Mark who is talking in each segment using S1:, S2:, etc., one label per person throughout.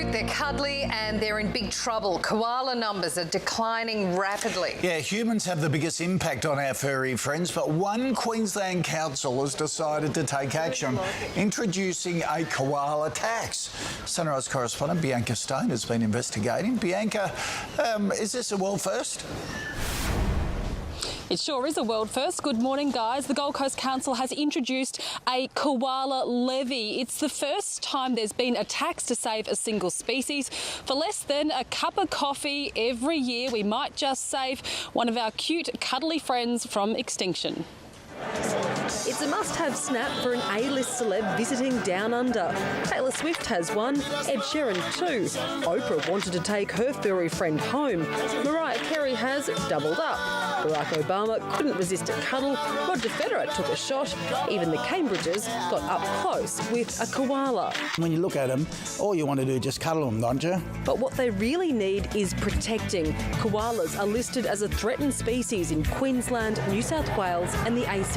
S1: week. They're cuddly and they're in big trouble. Koala numbers are declining rapidly.
S2: Yeah, humans have the biggest impact on our furry friends, but one Queensland council has decided to take action, introducing a koala tax. Sunrise correspondent Bianca Stone has been investigating. Bianca, is this a world first?
S3: It sure is a world first. Good morning, guys. The Gold Coast Council has introduced a koala levy. It's the first time there's been a tax to save a single species. For less than a cup of coffee every year, we might just save one of our cute, cuddly friends from extinction.
S4: It's a must-have snap for an A-list celeb visiting Down Under. Taylor Swift has one, Ed Sheeran too. Oprah wanted to take her furry friend home. Mariah Carey has doubled up. Barack Obama couldn't resist a cuddle. Roger Federer took a shot. Even the Cambridges got up close with a koala.
S5: When you look at them, all you want to do is just cuddle them, don't you?
S4: But what they really need is protecting. Koalas are listed as a threatened species in Queensland, New South Wales and the ACT.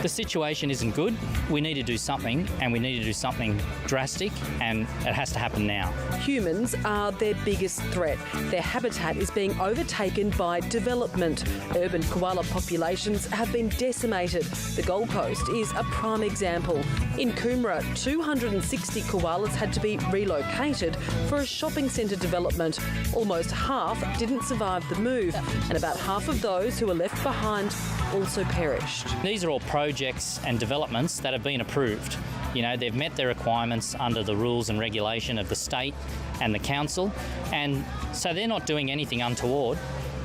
S6: The situation isn't good. We need to do something, and we need to do something drastic, and it has to happen now.
S4: Humans are their biggest threat. Their habitat is being overtaken by development. Urban koala populations have been decimated. The Gold Coast is a prime example. In Coomera, 260 koalas had to be relocated for a shopping centre development. Almost half didn't survive the move, and about half of those who were left behind also perished.
S6: These are all projects and developments that have been approved. You know, they've met their requirements under the rules and regulation of the state and the council, and so they're not doing anything untoward.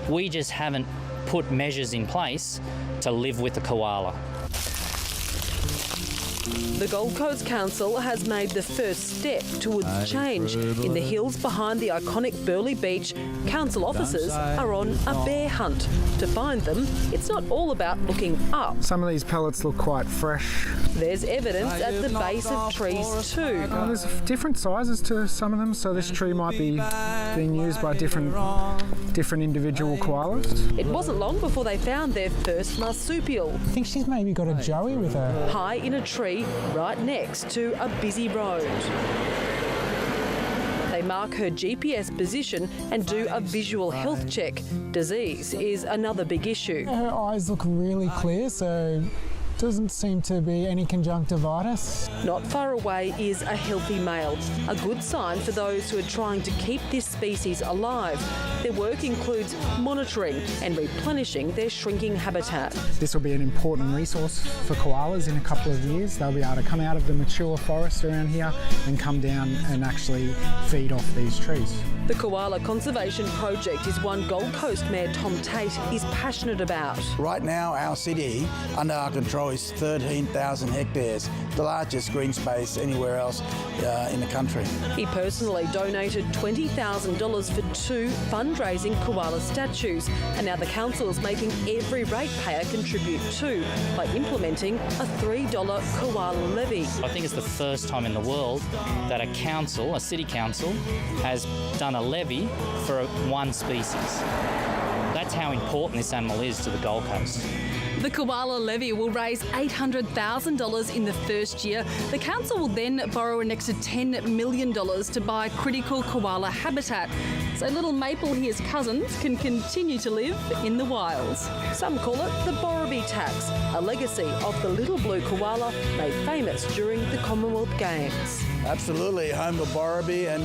S6: We just haven't put measures in place to live with the koala.
S4: The Gold Coast Council has made the first step towards change. In the hills behind the iconic Burleigh Beach, council officers are on a bear hunt. To find them, it's not all about looking up.
S7: Some of these pellets look quite fresh.
S4: There's evidence at the base of trees too.
S7: There's different sizes to some of them, so this tree might be being used by different individual koalas.
S4: It wasn't long before they found their first marsupial.
S8: I think she's maybe got a joey with her.
S4: High in a tree right next to a busy road. They mark her GPS position and do a visual health check. Disease is another big issue.
S8: Her eyes look really clear, so doesn't seem to be any conjunctivitis.
S4: Not far away is a healthy male, a good sign for those who are trying to keep this species alive. Their work includes monitoring and replenishing their shrinking habitat.
S7: This will be an important resource for koalas in a couple of years. They'll be able to come out of the mature forest around here and come down and actually feed off these trees.
S4: The Koala Conservation Project is one Gold Coast Mayor Tom Tate is passionate about.
S5: Right now, our city, under our control, is 13,000 hectares, the largest green space anywhere else in the country.
S4: He personally donated $20,000 for 2 fundraising koala statues, and now the council is making every ratepayer contribute too by implementing a $3 koala levy.
S6: I think it's the first time in the world that a council, a city council, has done a levy for one species. That's how important this animal is to the Gold Coast.
S3: The koala levy will raise $800,000 in the first year. The council will then borrow an extra $10 million to buy critical koala habitat, so little Maple here's cousins can continue to live in the wilds.
S4: Some call it the Borrowby tax, a legacy of the little blue koala made famous during the Commonwealth Games.
S5: Absolutely, home of Borrowby, and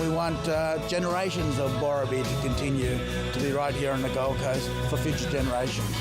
S5: we want generations of Borrowby to continue to be right here on the Gold Coast for future generations.